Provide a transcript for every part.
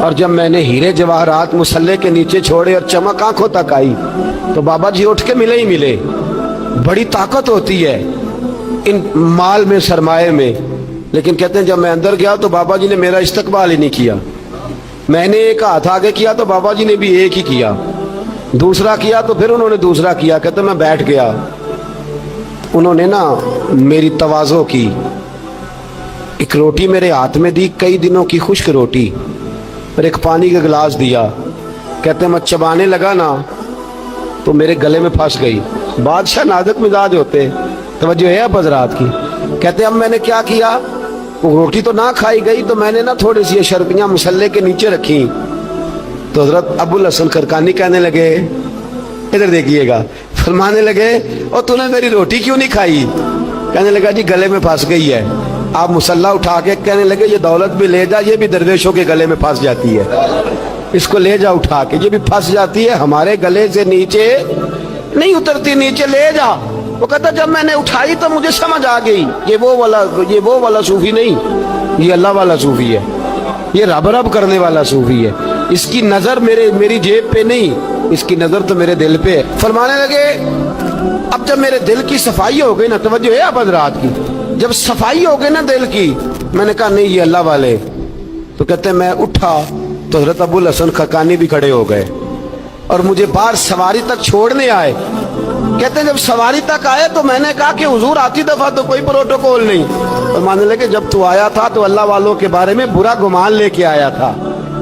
اور جب میں نے ہیرے جواہرات مسلے کے نیچے چھوڑے اور چمک آنکھوں تک آئی تو بابا جی اٹھ کے ملے ہی ملے. بڑی طاقت ہوتی ہے ان مال میں، سرمایے میں. لیکن کہتے ہیں جب میں اندر گیا تو بابا جی نے میرا استقبال ہی نہیں کیا. میں نے ایک ہاتھ آگے کیا تو بابا جی نے بھی ایک ہی کیا، دوسرا کیا تو پھر انہوں نے دوسرا کیا. کہتے میں بیٹھ گیا. انہوں نے نا میری تواضع کی، ایک روٹی میرے ہاتھ میں دی، کئی دنوں کی خشک روٹی، اور ایک پانی کا گلاس دیا. کہتے میں چبانے لگا نا تو میرے گلے میں پھنس گئی. بادشاہ نازک مزاج ہوتے، توجہ ہے اب حضرات کی. کہتے اب میں نے کیا کیا، وہ روٹی تو نہ کھائی گئی تو میں نے نا تھوڑی سی شربیاں مسلے کے نیچے رکھی. تو حضرت ابو الحسن خرقانی کہنے لگے، ادھر دیکھیے گا، فرمانے لگے اور تو نے میری روٹی کیوں نہیں کھائی؟ کہنے لگا جی گلے میں پھنس گئی ہے. آپ مسلح اٹھا کے کہنے لگے یہ دولت بھی لے جا، یہ بھی درویشوں کے گلے میں پھنس جاتی ہے، اس کو لے جا اٹھا کے، یہ بھی پھنس جاتی ہے، ہمارے گلے سے نیچے نہیں اترتی، نیچے لے جا. وہ کہتا جب میں نے اٹھائی تو مجھے سمجھ آ گئی یہ وہ والا صوفی نہیں، یہ اللہ والا صوفی ہے، یہ رب رب کرنے والا صوفی ہے. اس کی نظر میری جیب پہ نہیں، اس کی نظر تو میرے دل پہ ہے. فرمانے لگے اب جب میرے دل کی صفائی ہو گئی نا، توجہ ہے اب حضرات کی، جب صفائی ہو گئی نا دل کی، میں نے کہا نہیں یہ اللہ والے. تو کہتے میں اٹھا تو حضرت ابو الحسن خرقانی بھی کھڑے ہو گئے اور مجھے باہر سواری تک چھوڑنے آئے. کہتے ہیں جب سواری تک آئے تو میں نے کہا کہ حضور آتی دفعہ تو کوئی پروٹوکول نہیں. اور ماننے لگے جب تو آیا تھا تو اللہ والوں کے بارے میں برا گمان لے کے آیا تھا،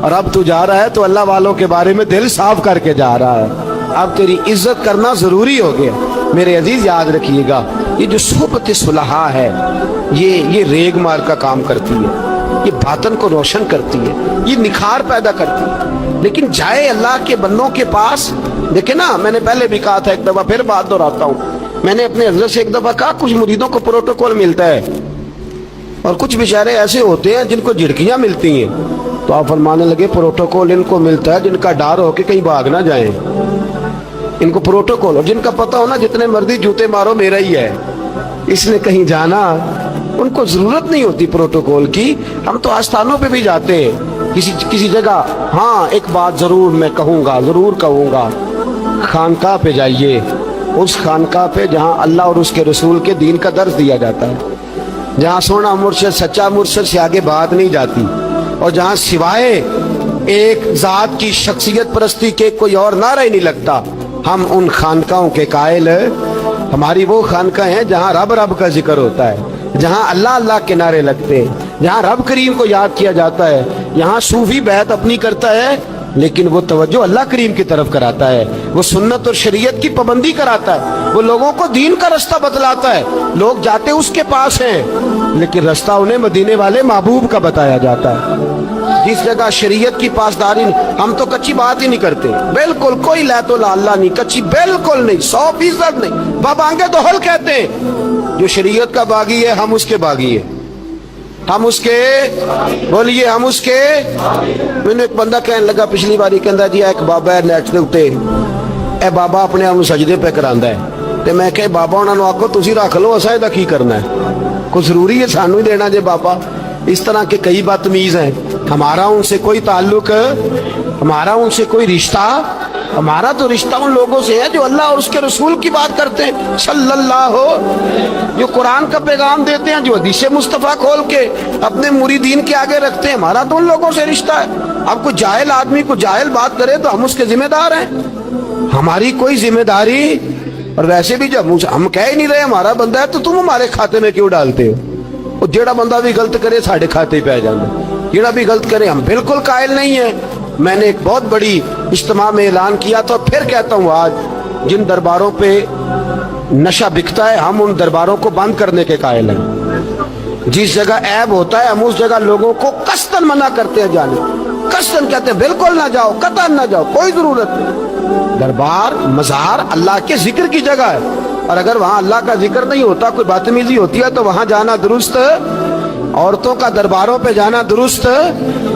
اور اب تو جا رہا ہے تو اللہ والوں کے بارے میں دل صاف کر کے جا رہا ہے. اب تیری عزت کرنا ضروری ہو گیا. میرے عزیز یاد رکھیے گا، یہ جو صحبت صلحاء ہے یہ ریگ مار کا کام کرتی ہے، یہ باطن کو روشن کرتی ہے، یہ نکھار پیدا کرتی ہے. لیکن جائے اللہ کے بندوں کے پاس، دیکھیں نا میں نے پہلے بھی کہا تھا ایک دفعہ، پھر بات دہراتا ہوں، میں نے اپنے حضرت سے ایک دفعہ کہا کچھ مریدوں کو پروٹوکول ملتا ہے اور کچھ بیچارے ایسے ہوتے ہیں جن کو جھڑکیاں ملتی ہیں. تو آپ فرمانے لگے پروٹوکول ان کو ملتا ہے جن کا ڈر ہو کہ کہیں بھاگ نہ جائیں، ان کو پروٹوکول، اور جن کا پتہ ہونا جتنے مرضی جوتے مارو میرا ہی ہے، اس نے کہیں جانا، ان کو ضرورت نہیں ہوتی پروٹوکول کی. ہم تو آستانوں پہ بھی جاتے ہیں کسی جگہ. ہاں ایک بات ضرور میں ضرور کہوں گا، خانقاہ پہ جائیے، اس خانقاہ پہ جہاں اللہ اور اس کے رسول کے دین کا درس دیا جاتا ہے، جہاں سونا مرشد سچا مرشد سے آگے بات نہیں جاتی، اور جہاں سوائے ایک ذات کی شخصیت پرستی کے کوئی اور نعرہ ہی نہیں لگتا. ہم ان خانقاہوں کے قائل، ہماری وہ خانقاہ ہیں جہاں رب رب کا ذکر ہوتا ہے، جہاں اللہ اللہ کے نعرے لگتے ہیں، جہاں رب کریم کو یاد کیا جاتا ہے. یہاں صوفی بیعت اپنی کرتا ہے لیکن وہ توجہ اللہ کریم کی طرف کراتا ہے، وہ سنت اور شریعت کی پابندی کراتا ہے، وہ لوگوں کو دین کا رستہ بتلاتا ہے. لوگ جاتے اس کے پاس ہیں لیکن رستہ انہیں مدینے والے محبوب کا بتایا جاتا ہے. جس جگہ شریعت کی پاسداری، ہم تو کچی بات ہی نہیں کرتے، بالکل کوئی لیت و اللہ نہیں، کچی بالکل نہیں، 100% نہیں. بابانگے دوہل کہتے ہیں جو شریعت کا باغی ہے ہم اس کے باغی ہیں، ہم اس کے بولیے، ہم اس کے. میں نے ایک بندہ کہنے لگا پچھلی باری، کہندا جی ایک بابا ہے نیٹ دے اوتے، اے بابا اپنے آپ سجدے پہ کراندا ہے. تے میں کہ بابا انہاں نوں آکھو تسی رکھ لو، اساں دا کی کرنا ہے، کوئی ضروری ہے سانوں ہی دینا جے بابا. اس طرح کے کئی بدتمیز ہیں. ہمارا ان سے کوئی تعلق، ہمارا ان سے کوئی رشتہ، ہمارا تو رشتہ ان لوگوں سے ہے جو اللہ اور اس کے رسول کی بات کرتے ہیں، صلی اللہ ہو، جو قرآن کا پیغام دیتے ہیں، جو حدیث مصطفیٰ کھول کے اپنے مریدین کے آگے رکھتے ہیں. ہمارا تو ان لوگوں سے رشتہ ہے. اب کوئی جاہل آدمی کو جاہل بات کرے تو ہم اس کے ذمہ دار ہیں، ہماری کوئی ذمہ داری. اور ویسے بھی جب ہم کہہ ہی نہیں رہے ہمارا بندہ ہے تو تم ہمارے کھاتے میں کیوں ڈالتے ہو؟ اور جیڑا بندہ بھی غلط کرے ساڑھے کھاتے پہ جانا، جیڑا بھی غلط کرے. ہم بالکل قائل نہیں ہیں. میں نے ایک بہت بڑی اجتماع میں اعلان کیا تھا، پھر کہتا ہوں آج، جن درباروں پہ نشہ بکتا ہے ہم ان درباروں کو بند کرنے کے قائل ہیں. جس جگہ عیب ہوتا ہے ہم اس جگہ لوگوں کو قصداً منع کرتے ہیں جانے، قصداً کہتے ہیں بالکل نہ جاؤ، قطعاً نہ جاؤ، کوئی ضرورت نہیں. دربار مزار اللہ کے ذکر کی جگہ ہے، اور اگر وہاں اللہ کا ذکر نہیں ہوتا، کوئی بدتمیزی ہوتی ہے تو وہاں جانا درست. عورتوں کا درباروں پہ جانا درست،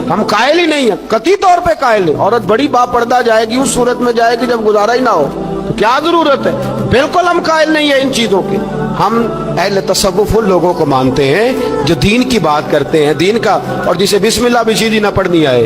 ہم قائل ہی نہیں ہیں، قطعی طور پہ قائل ہیں. عورت بڑی با پردہ جائے گی، اس صورت میں جائے گی جب گزارا ہی نہ ہو، تو کیا ضرورت ہے؟ بالکل ہم قائل نہیں ہیں ان چیزوں کے. ہم اہل تصوف ان لوگوں کو مانتے ہیں جو دین کی بات کرتے ہیں، دین کا، اور جسے بسم اللہ بھی سیدھی نہ پڑھنی آئے،